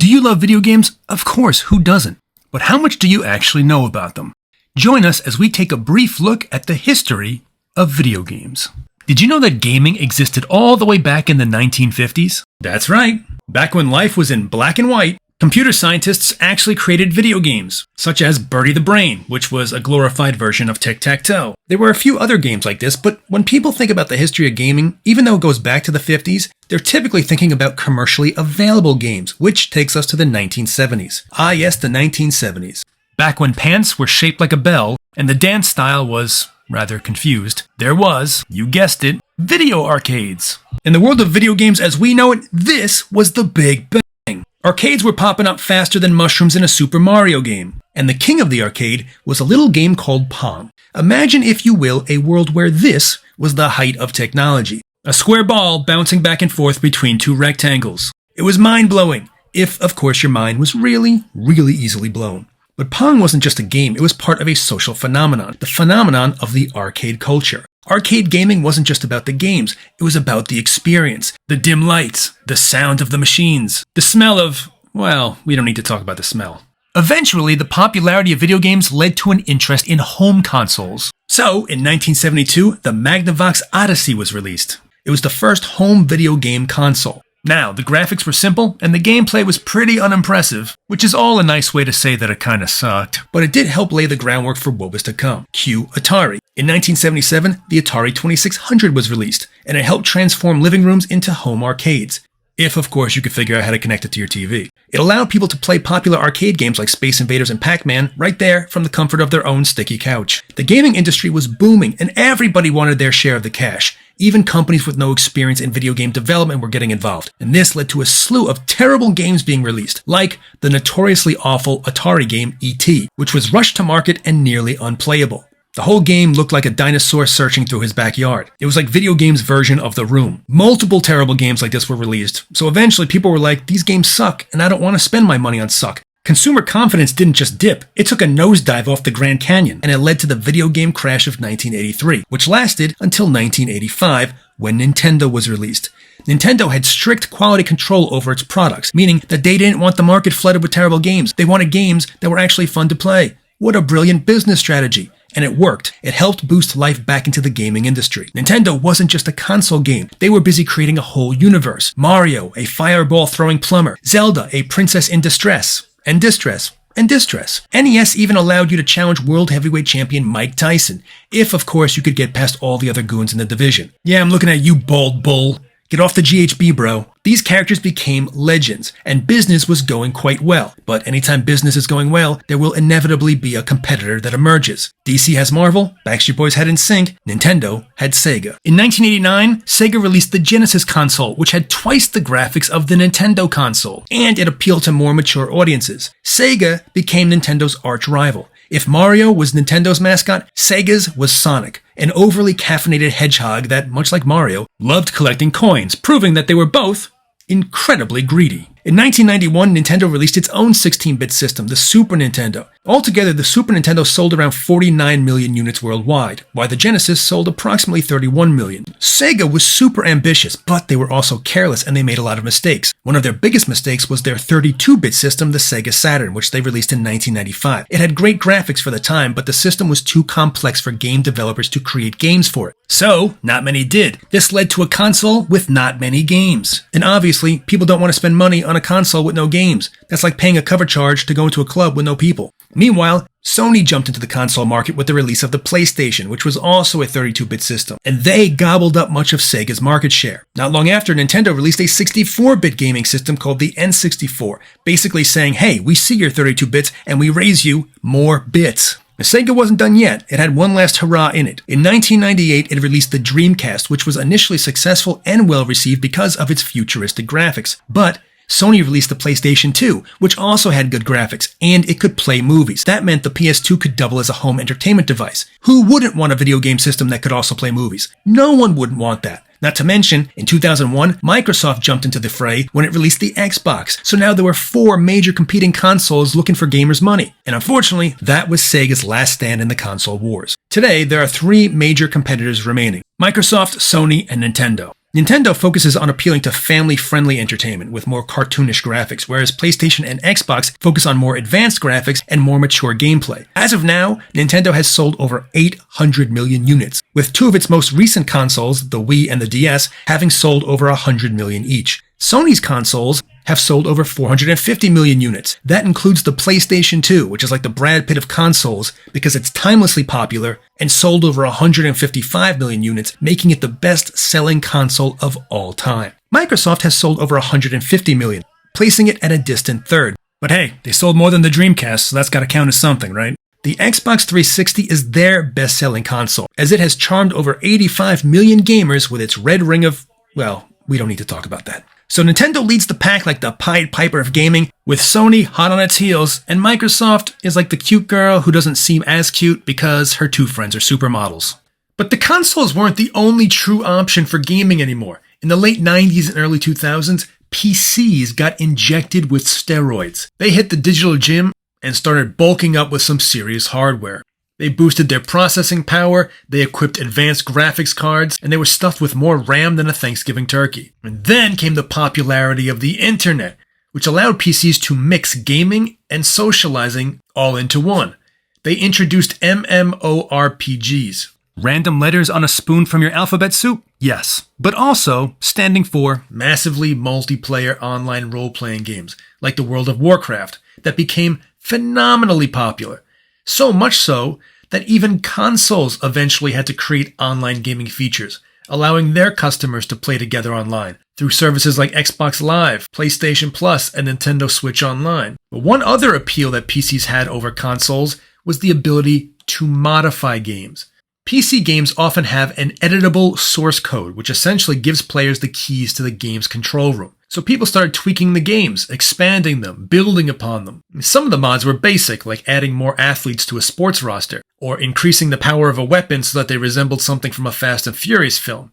Do you love video games? Of course, who doesn't? But how much do you actually know about them? Join us as we take a brief look at the history of video games. Did you know that gaming existed all the way back in the 1950s? That's right. Back when life was in black and white, computer scientists actually created video games, such as Birdie the Brain, which was a glorified version of Tic-Tac-Toe. There were a few other games like this, but when people think about the history of gaming, even though it goes back to the 50s, they're typically thinking about commercially available games, which takes us to the 1970s. Ah yes, the 1970s. Back when pants were shaped like a bell, and the dance style was rather confused, there was, you guessed it, video arcades. In the world of video games as we know it, this was the big bang. Arcades were popping up faster than mushrooms in a Super Mario game. And the king of the arcade was a little game called Pong. Imagine, if you will, a world where this was the height of technology. A square ball bouncing back and forth between two rectangles. It was mind-blowing, if, of course, your mind was really, really easily blown. But Pong wasn't just a game, it was part of a social phenomenon, the phenomenon of the arcade culture. Arcade gaming wasn't just about the games, it was about the experience, the dim lights, the sound of the machines, the smell of, well, we don't need to talk about the smell. Eventually, the popularity of video games led to an interest in home consoles. So, in 1972, the Magnavox Odyssey was released. It was the first home video game console. Now, the graphics were simple, and the gameplay was pretty unimpressive, which is all a nice way to say that it kinda sucked. But it did help lay the groundwork for what was to come. Cue Atari. In 1977, the Atari 2600 was released, and it helped transform living rooms into home arcades. If, of course, you could figure out how to connect it to your TV. It allowed people to play popular arcade games like Space Invaders and Pac-Man right there from the comfort of their own sticky couch. The gaming industry was booming, and everybody wanted their share of the cash. Even companies with no experience in video game development were getting involved, and this led to a slew of terrible games being released, like the notoriously awful Atari game E.T., which was rushed to market and nearly unplayable. The whole game looked like a dinosaur searching through his backyard. It was like video games' version of The Room. Multiple terrible games like this were released, so eventually people were like, these games suck, and I don't want to spend my money on suck. Consumer confidence didn't just dip, it took a nosedive off the Grand Canyon, and it led to the video game crash of 1983, which lasted until 1985, when Nintendo was released. Nintendo had strict quality control over its products, meaning that they didn't want the market flooded with terrible games. They wanted games that were actually fun to play. What a brilliant business strategy. And it worked. It helped boost life back into the gaming industry. Nintendo wasn't just a console game. They were busy creating a whole universe. Mario, a fireball-throwing plumber. Zelda, a princess in distress. And distress. And distress. NES even allowed you to challenge World Heavyweight Champion Mike Tyson. If, of course, you could get past all the other goons in the division. Yeah, I'm looking at you, bald bull. Get off the GHB, bro. These characters became legends, and business was going quite well. But anytime business is going well, there will inevitably be a competitor that emerges. DC has Marvel, Backstreet Boys had NSYNC, Nintendo had Sega. In 1989, Sega released the Genesis console, which had twice the graphics of the Nintendo console, and it appealed to more mature audiences. Sega became Nintendo's arch rival. If Mario was Nintendo's mascot, Sega's was Sonic, an overly caffeinated hedgehog that, much like Mario, loved collecting coins, proving that they were both incredibly greedy. In 1991, Nintendo released its own 16-bit system, the Super Nintendo. Altogether, the Super Nintendo sold around 49 million units worldwide, while the Genesis sold approximately 31 million. Sega was super ambitious, but they were also careless and they made a lot of mistakes. One of their biggest mistakes was their 32-bit system, the Sega Saturn, which they released in 1995. It had great graphics for the time, but the system was too complex for game developers to create games for it. So, not many did. This led to a console with not many games. And obviously, people don't want to spend money on a console with no games. That's like paying a cover charge to go into a club with no people. Meanwhile, Sony jumped into the console market with the release of the PlayStation, which was also a 32-bit system, and they gobbled up much of Sega's market share. Not long after, Nintendo released a 64-bit gaming system called the N64, basically saying, hey, we see your 32 bits and we raise you more bits. Sega wasn't done yet. It had one last hurrah in it. In 1998, it released the Dreamcast, which was initially successful and well received because of its futuristic graphics. But Sony released the PlayStation 2, which also had good graphics, and it could play movies. That meant the PS2 could double as a home entertainment device. Who wouldn't want a video game system that could also play movies? No one wouldn't want that. Not to mention, in 2001, Microsoft jumped into the fray when it released the Xbox, so now there were 4 major competing consoles looking for gamers' money. And unfortunately, that was Sega's last stand in the console wars. Today, there are 3 major competitors remaining: Microsoft, Sony, and Nintendo. Nintendo focuses on appealing to family-friendly entertainment with more cartoonish graphics, whereas PlayStation and Xbox focus on more advanced graphics and more mature gameplay. As of now, Nintendo has sold over 800 million units, with two of its most recent consoles, the Wii and the DS, having sold over 100 million each. Sony's consoles have sold over 450 million units. That includes the PlayStation 2, which is like the Brad Pitt of consoles because it's timelessly popular and sold over 155 million units, making it the best-selling console of all time. Microsoft has sold over 150 million, placing it at a distant third. But hey, they sold more than the Dreamcast, so that's gotta count as something, right? The Xbox 360 is their best-selling console, as it has charmed over 85 million gamers with its red ring of, well, we don't need to talk about that. So Nintendo leads the pack like the Pied Piper of gaming, with Sony hot on its heels, and Microsoft is like the cute girl who doesn't seem as cute because her two friends are supermodels. But the consoles weren't the only true option for gaming anymore. In the late 90s and early 2000s, PCs got injected with steroids. They hit the digital gym and started bulking up with some serious hardware. They boosted their processing power, they equipped advanced graphics cards, and they were stuffed with more RAM than a Thanksgiving turkey. And then came the popularity of the internet, which allowed PCs to mix gaming and socializing all into one. They introduced MMORPGs. Random letters on a spoon from your alphabet soup? Yes. But also standing for massively multiplayer online role-playing games, like the World of Warcraft, that became phenomenally popular. So much so that even consoles eventually had to create online gaming features, allowing their customers to play together online through services like Xbox Live, PlayStation Plus, and Nintendo Switch Online. But one other appeal that PCs had over consoles was the ability to modify games. PC games often have an editable source code, which essentially gives players the keys to the game's control room. So people started tweaking the games, expanding them, building upon them. Some of the mods were basic, like adding more athletes to a sports roster, or increasing the power of a weapon so that they resembled something from a Fast and Furious film.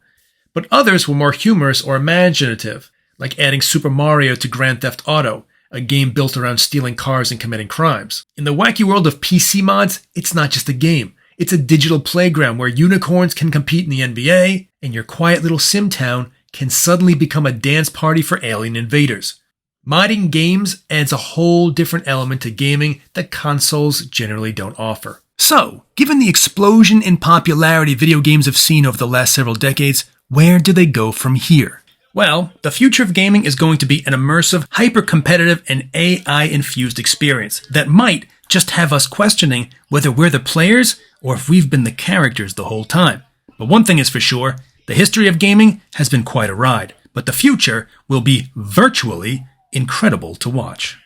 But others were more humorous or imaginative, like adding Super Mario to Grand Theft Auto, a game built around stealing cars and committing crimes. In the wacky world of PC mods, it's not just a game. It's a digital playground where unicorns can compete in the NBA, and your quiet little sim town can suddenly become a dance party for alien invaders. Modding games adds a whole different element to gaming that consoles generally don't offer. So, given the explosion in popularity video games have seen over the last several decades, where do they go from here? Well, the future of gaming is going to be an immersive, hyper-competitive, and AI-infused experience that might just have us questioning whether we're the players or if we've been the characters the whole time. But one thing is for sure, the history of gaming has been quite a ride, but the future will be virtually incredible to watch.